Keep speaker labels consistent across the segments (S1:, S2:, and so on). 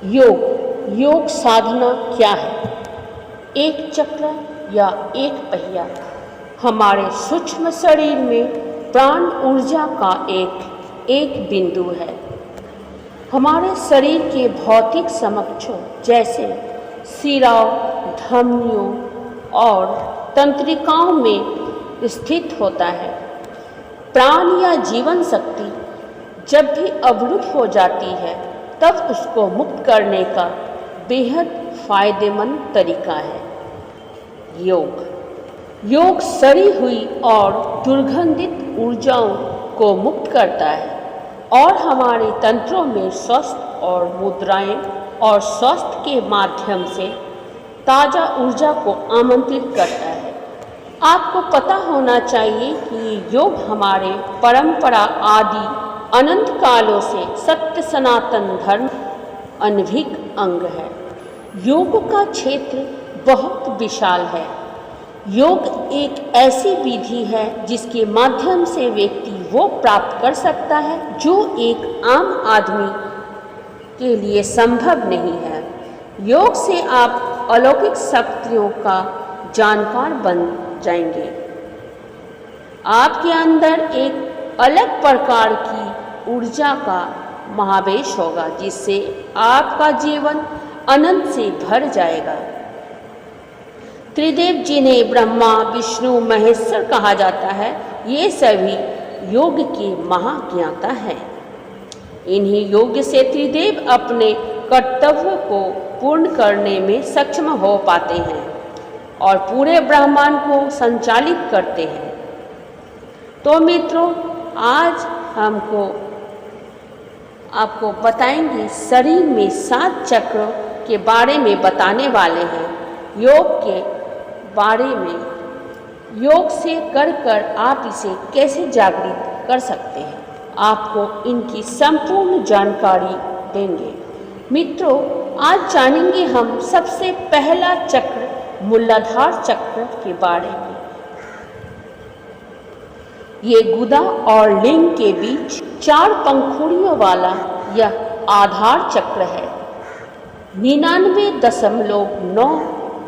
S1: योग साधना क्या है? एक चक्र या एक पहिया हमारे सूक्ष्म शरीर में प्राण ऊर्जा का एक बिंदु है। हमारे शरीर के भौतिक समक्षों जैसे सिराओं, धमनियों और तंत्रिकाओं में स्थित होता है। प्राण या जीवन शक्ति जब भी अवरुद्ध हो जाती है तब उसको मुक्त करने का बेहद फायदेमंद तरीका है योग सड़ी हुई और दुर्गंधित ऊर्जाओं को मुक्त करता है और हमारे तंत्रों में स्वस्थ और मुद्राएं और स्वास्थ्य के माध्यम से ताज़ा ऊर्जा को आमंत्रित करता है। आपको पता होना चाहिए कि योग हमारे परंपरा आदि अनंत कालों से सत्य सनातन धर्म अनभिन्न अंग है। योग का क्षेत्र बहुत विशाल है। योग एक ऐसी विधि है जिसके माध्यम से व्यक्ति वो प्राप्त कर सकता है जो एक आम आदमी के लिए संभव नहीं है। योग से आप अलौकिक शक्तियों का जानकार बन जाएंगे। आपके अंदर एक अलग प्रकार की ऊर्जा का महावेश होगा जिससे आपका जीवन अनंत से भर जाएगा। त्रिदेव जिन्हें ब्रह्मा, विष्णु, महेश्वर कहा जाता है, ये सभी योग के महाज्ञाता हैं। इन्हीं योग से त्रिदेव अपने कर्तव्य को पूर्ण करने में सक्षम हो पाते हैं और पूरे ब्रह्मांड को संचालित करते हैं। तो मित्रों, आज आपको बताएंगे शरीर में 7 चक्रों के बारे में बताने वाले हैं। योग के बारे में योग से कर आप इसे कैसे जागृत कर सकते हैं, आपको इनकी संपूर्ण जानकारी देंगे। मित्रों, आज जानेंगे हम सबसे पहला चक्र मूलाधार चक्र के बारे में। ये गुदा और लिंग के बीच 4 पंखुड़ियों वाला यह आधार चक्र है। 99.9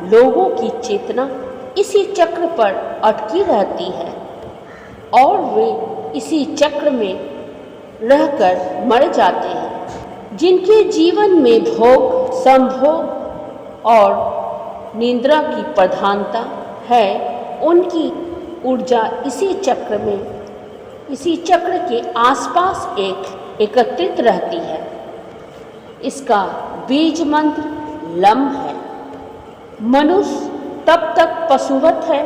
S1: लोगों की चेतना इसी चक्र पर अटकी रहती है और वे इसी चक्र में रहकर मर जाते हैं। जिनके जीवन में भोग, संभोग और निद्रा की प्रधानता है, उनकी ऊर्जा इसी चक्र के आसपास एकत्रित रहती है। इसका बीज मंत्र लम है। मनुष्य तब तक पशुवत है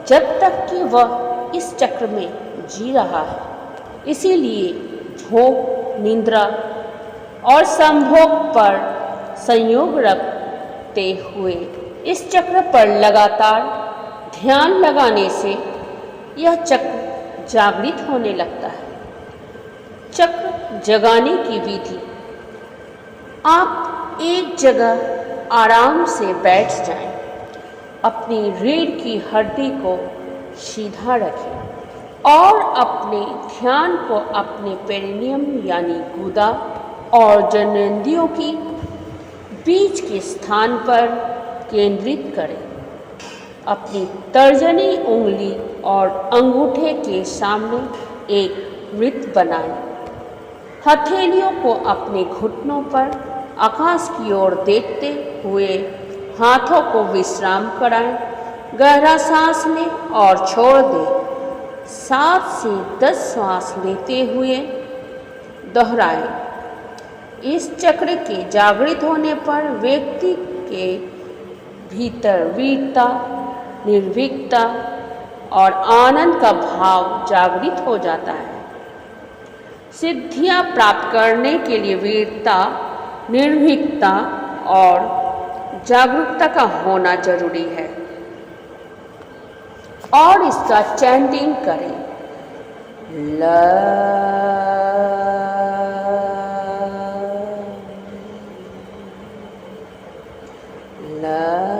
S1: जब तक कि वह इस चक्र में जी रहा है। इसीलिए भोग, निद्रा और संभोग पर संयोग रखते हुए इस चक्र पर लगातार ध्यान लगाने से यह चक्र जागृत होने लगता है। चक्र जगाने की विधि: आप एक जगह आराम से बैठ जाएं, अपनी रीढ़ की हड्डी को सीधा रखें और अपने ध्यान को अपने पेरिनियम यानी गुदा और जननेंद्रियों की बीच के स्थान पर केंद्रित करें। अपनी तर्जनी उंगली और अंगूठे के सामने एक वृत्त बनाएं। हथेलियों को अपने घुटनों पर आकाश की ओर देखते हुए हाथों को विश्राम कराएं। गहरा सांस लें और छोड़ दें। 7 से 10 श्वास लेते हुए दोहराएं। इस चक्र के जागृत होने पर व्यक्ति के भीतर वीरता, निर्भीकता और आनंद का भाव जागृत हो जाता है। सिद्धियां प्राप्त करने के लिए वीरता, निर्भीकता और जागरूकता का होना जरूरी है और इसका चैंटिंग करें। ला ला